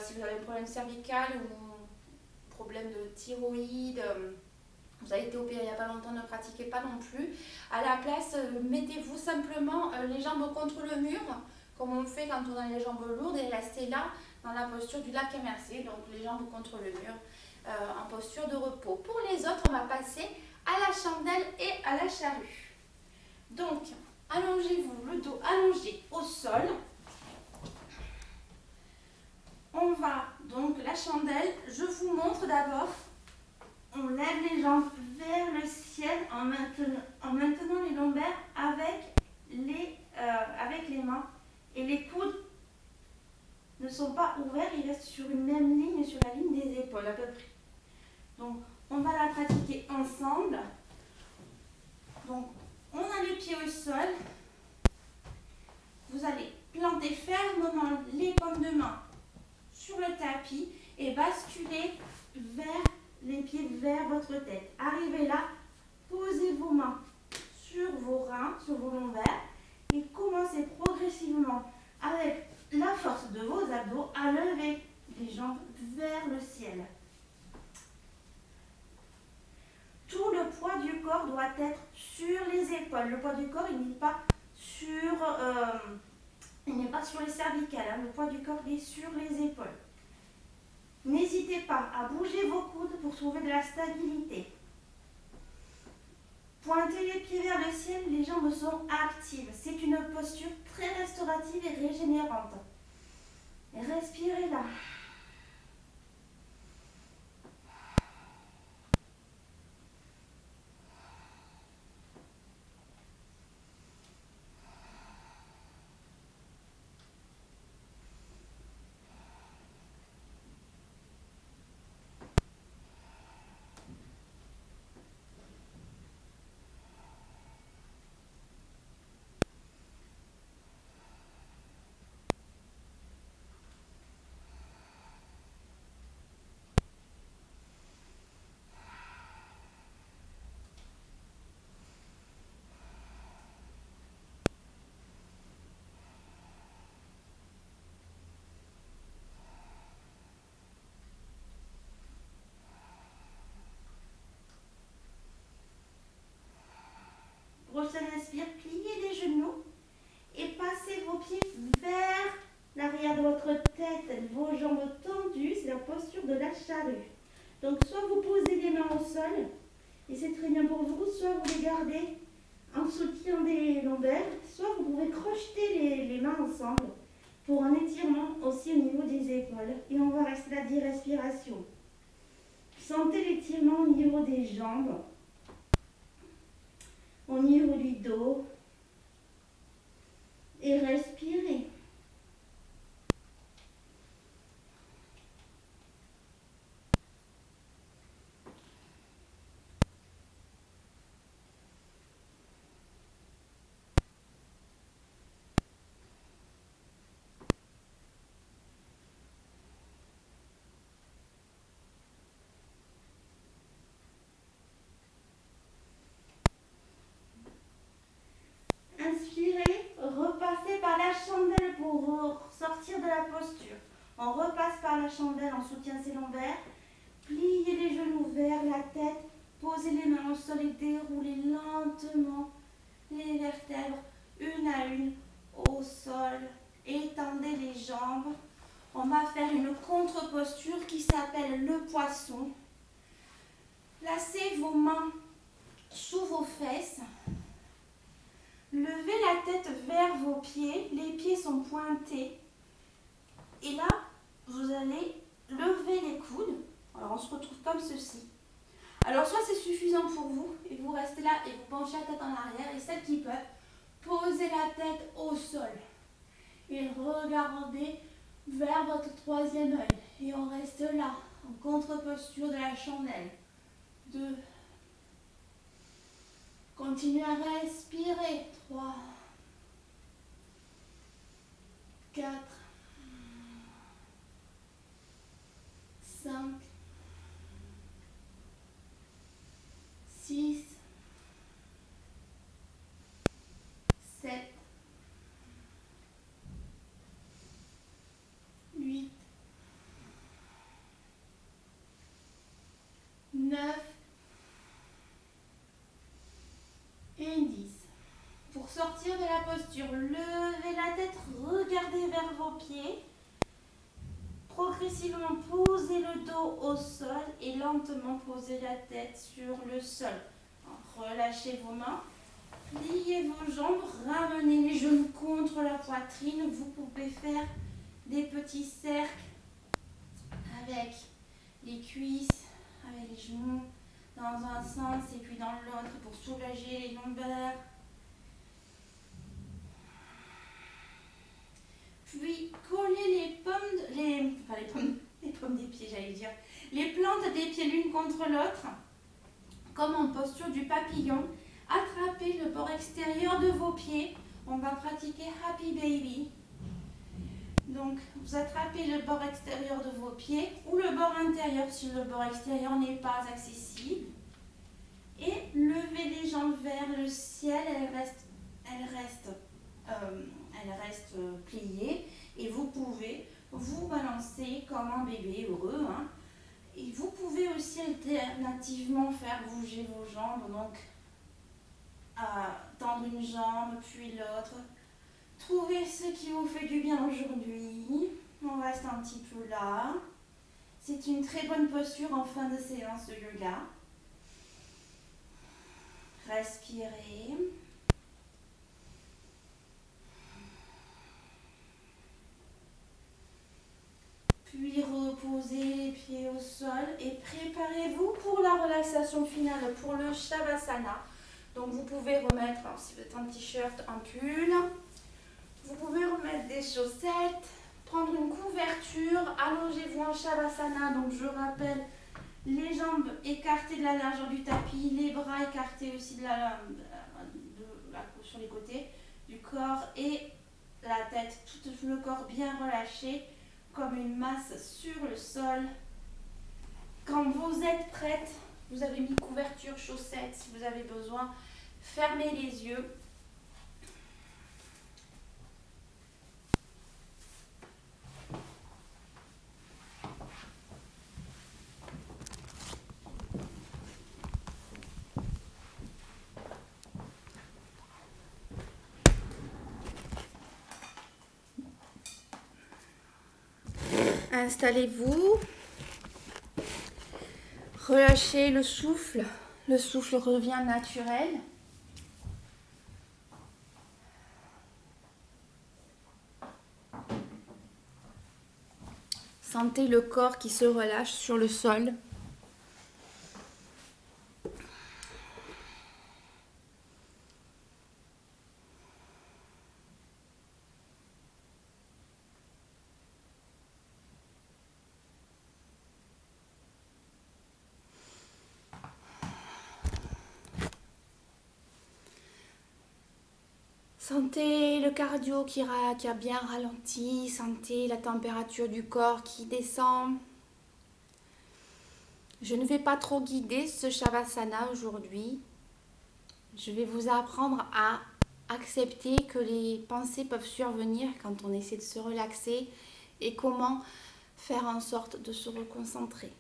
A: si vous avez un problème cervical ou problème de thyroïde, vous avez été opéré il n'y a pas longtemps, ne pratiquez pas non plus. À la place, mettez-vous simplement les jambes contre le mur, comme on fait quand on a les jambes lourdes, et restez là dans la posture du lac émergé, donc les jambes contre le mur, en posture de repos. Pour les autres, on va passer à la chandelle et à la charrue. Donc, allongez-vous, le dos allongé au sol. On va donc la chandelle, je vous montre d'abord. On lève les jambes vers le ciel en maintenant les lombaires avec les mains. Et les coudes ne sont pas ouverts, ils restent sur une même ligne, sur la ligne des épaules à peu près. Donc, on va la pratiquer ensemble. Donc, on a les pieds au sol. Vous allez planter fermement les paumes de main sur le tapis et basculer les pieds vers votre tête. Arrivez là, posez vos mains sur vos reins, sur vos lombaires et commencez progressivement avec la force de vos abdos à lever les jambes vers le ciel. Tout le poids du corps doit être sur les épaules. Le poids du corps, il n'est pas sur les cervicales. Hein. Le poids du corps est sur les épaules. N'hésitez pas à bouger vos coudes pour trouver de la stabilité. Pointez les pieds vers le ciel, les jambes sont actives. C'est une posture très restaurative et régénérante. Et respirez là. Prochaine inspire, pliez les genoux et passez vos pieds vers l'arrière de votre tête, vos jambes tendues, c'est la posture de la charrue. Donc soit vous posez les mains au sol, et c'est très bien pour vous, soit vous les gardez en soutien des lombaires, soit vous pouvez crocheter les mains ensemble pour un étirement aussi au niveau des épaules. Et on va rester là 10 respirations. Sentez l'étirement au niveau des jambes, au niveau du dos, et respirez. posture. On repasse par la chandelle, on soutient ses lombaires. Pliez les genoux vers la tête. Posez les mains au sol et déroulez lentement les vertèbres une à une au sol. Étendez les jambes. On va faire une contre-posture qui s'appelle le poisson. Placez vos mains sous vos fesses. Levez la tête vers vos pieds. Les pieds sont pointés. Et là, vous allez lever les coudes. Alors, on se retrouve comme ceci. Alors, soit c'est suffisant pour vous, et vous restez là et vous penchez la tête en arrière. Et celles qui peuvent, posez la tête au sol. Et regardez vers votre troisième œil. Et on reste là, en contre-posture de la chandelle. 2. Continuez à respirer. 3. 4. 5. 6. 7. 8. 9. Et 10. Pour sortir de la posture, levez la tête, regardez vers vos pieds. Progressivement, posez le dos au sol et lentement posez la tête sur le sol. Relâchez vos mains, pliez vos jambes, ramenez les genoux contre la poitrine. Vous pouvez faire des petits cercles avec les cuisses, avec les genoux dans un sens et puis dans l'autre pour soulager les lombaires. Puis collez les pommes des pieds, j'allais dire, les plantes des pieds l'une contre l'autre, comme en posture du papillon. Attrapez le bord extérieur de vos pieds. On va pratiquer Happy Baby. Donc, vous attrapez le bord extérieur de vos pieds ou le bord intérieur si le bord extérieur n'est pas accessible. Et levez les jambes vers le ciel. Elles restent pliées. Et vous pouvez vous balancer comme un bébé heureux. Et vous pouvez aussi alternativement faire bouger vos jambes. Donc, tendre une jambe puis l'autre. Trouvez ce qui vous fait du bien aujourd'hui. On reste un petit peu là. C'est une très bonne posture en fin de séance de yoga. Respirez. Puis reposez les pieds au sol et préparez-vous pour la relaxation finale, pour le Shavasana. Donc vous pouvez remettre, alors si vous êtes en t-shirt, un pull. Vous pouvez remettre des chaussettes, prendre une couverture, allongez-vous en Shavasana. Donc je rappelle, les jambes écartées de la largeur du tapis, les bras écartés aussi sur les côtés du corps et la tête, tout le corps bien relâché comme une masse sur le sol. Quand vous êtes prête, vous avez mis couverture, chaussettes si vous avez besoin, fermez les yeux. Installez-vous, relâchez le souffle revient naturel. Sentez le corps qui se relâche sur le sol. Sentez le cardio qui a bien ralenti, sentez la température du corps qui descend. Je ne vais pas trop guider ce Shavasana aujourd'hui. Je vais vous apprendre à accepter que les pensées peuvent survenir quand on essaie de se relaxer et comment faire en sorte de se reconcentrer.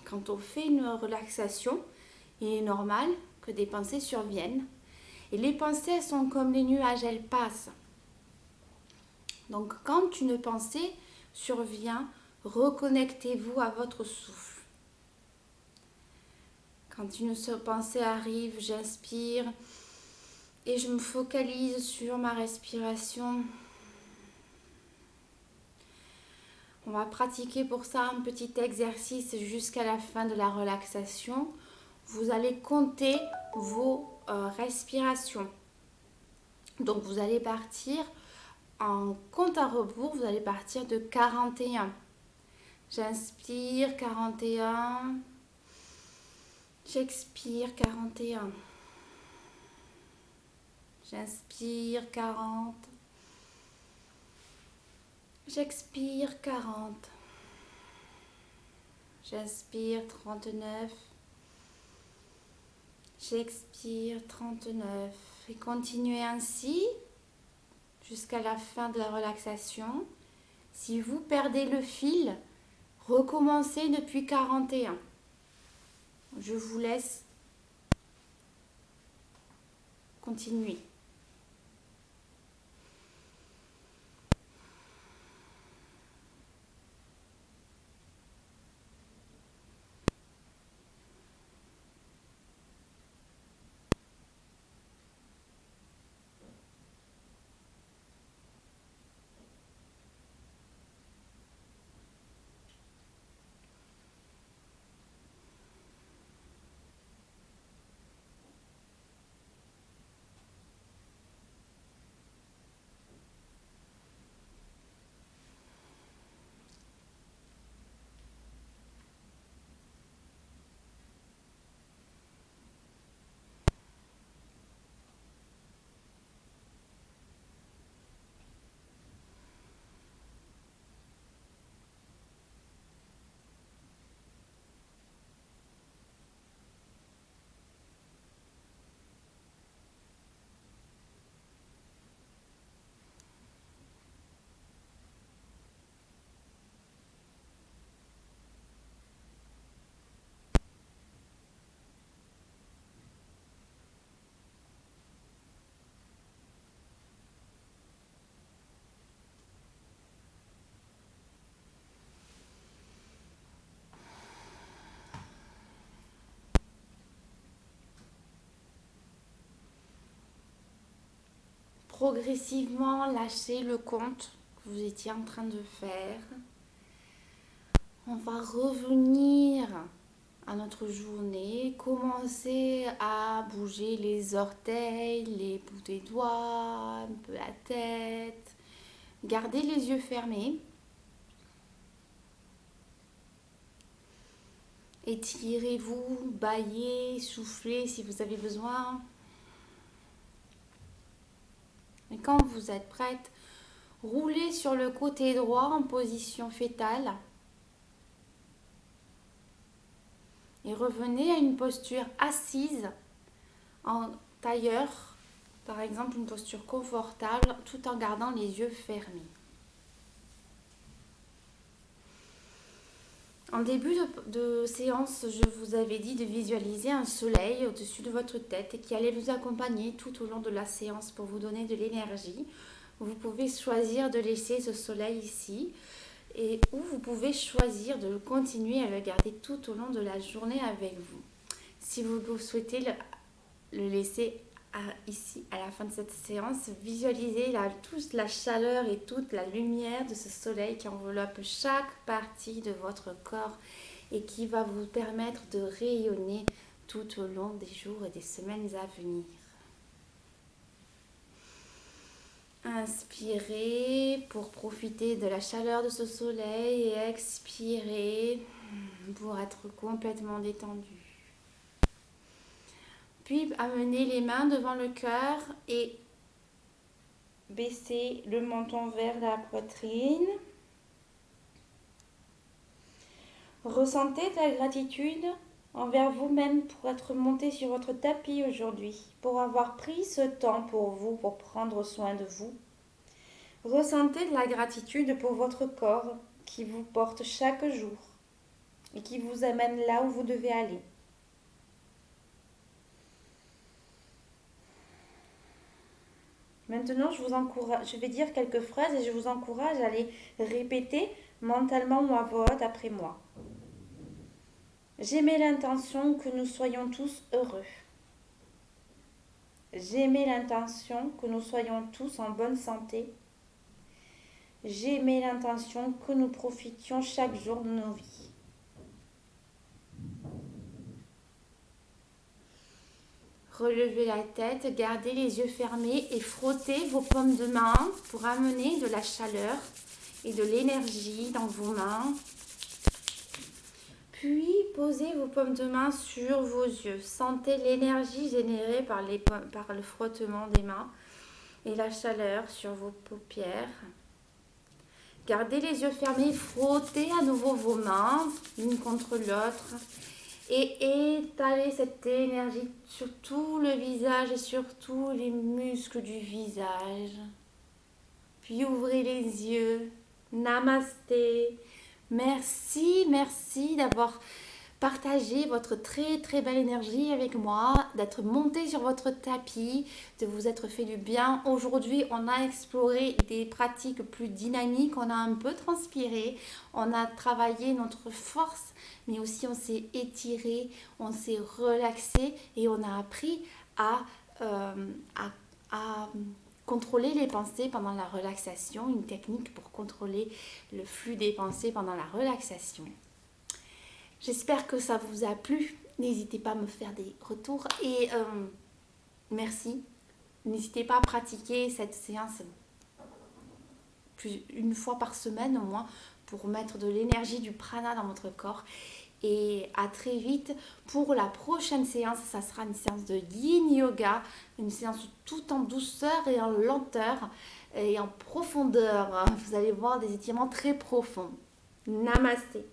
A: Quand on fait une relaxation, il est normal que des pensées surviennent. Et les pensées, elles sont comme les nuages, elles passent. Donc quand une pensée survient, reconnectez-vous à votre souffle. Quand une pensée arrive, j'inspire et je me focalise sur ma respiration. On va pratiquer pour ça un petit exercice jusqu'à la fin de la relaxation. Vous allez compter vos respirations. Donc vous allez partir en compte à rebours, vous allez partir de 41. J'inspire 41. J'expire 41. J'inspire 40. J'expire 40. J'inspire 39. J'expire 39. Et continuez ainsi jusqu'à la fin de la relaxation. Si vous perdez le fil, recommencez depuis 41. Je vous laisse continuer. Progressivement, lâchez le compte que vous étiez en train de faire. On va revenir à notre journée, commencer à bouger les orteils, les bouts des doigts, un peu la tête. Gardez les yeux fermés. Étirez-vous, bâillez, soufflez si vous avez besoin. Et quand vous êtes prête, roulez sur le côté droit en position fétale. Et revenez à une posture assise en tailleur, par exemple une posture confortable, tout en gardant les yeux fermés. En début de séance, je vous avais dit de visualiser un soleil au-dessus de votre tête et qui allait vous accompagner tout au long de la séance pour vous donner de l'énergie. Vous pouvez choisir de laisser ce soleil ici ou vous pouvez choisir de continuer à le garder tout au long de la journée avec vous. Si vous souhaitez le laisser ici à la fin de cette séance, visualisez toute la chaleur et toute la lumière de ce soleil qui enveloppe chaque partie de votre corps et qui va vous permettre de rayonner tout au long des jours et des semaines à venir. Inspirez pour profiter de la chaleur de ce soleil et expirez pour être complètement détendu. Puis amenez les mains devant le cœur et baissez le menton vers la poitrine. Ressentez de la gratitude envers vous-même pour être monté sur votre tapis aujourd'hui, pour avoir pris ce temps pour vous, pour prendre soin de vous. Ressentez de la gratitude pour votre corps qui vous porte chaque jour et qui vous amène là où vous devez aller. Maintenant, je vais dire quelques phrases et je vous encourage à les répéter mentalement ou à voix haute après moi. J'émets l'intention que nous soyons tous heureux. J'émets l'intention que nous soyons tous en bonne santé. J'émets l'intention que nous profitions chaque jour de nos vies. Relevez la tête, gardez les yeux fermés et frottez vos paumes de main pour amener de la chaleur et de l'énergie dans vos mains. Puis posez vos paumes de main sur vos yeux. Sentez l'énergie générée par le frottement des mains et la chaleur sur vos paupières. Gardez les yeux fermés, frottez à nouveau vos mains l'une contre l'autre. Et étalez cette énergie sur tout le visage et sur tous les muscles du visage. Puis ouvrez les yeux. Namasté. Merci d'avoir partagé votre très très belle énergie avec moi, d'être monté sur votre tapis, de vous être fait du bien. Aujourd'hui, on a exploré des pratiques plus dynamiques, on a un peu transpiré, on a travaillé notre force, mais aussi on s'est étiré, on s'est relaxé et on a appris à contrôler les pensées pendant la relaxation, une technique pour contrôler le flux des pensées pendant la relaxation. J'espère que ça vous a plu. N'hésitez pas à me faire des retours et merci. N'hésitez pas à pratiquer cette séance une fois par semaine au moins pour mettre de l'énergie, du prana dans votre corps. Et à très vite pour la prochaine séance. Ça sera une séance de yin yoga, une séance tout en douceur et en lenteur et en profondeur. Vous allez voir des étirements très profonds. Namasté.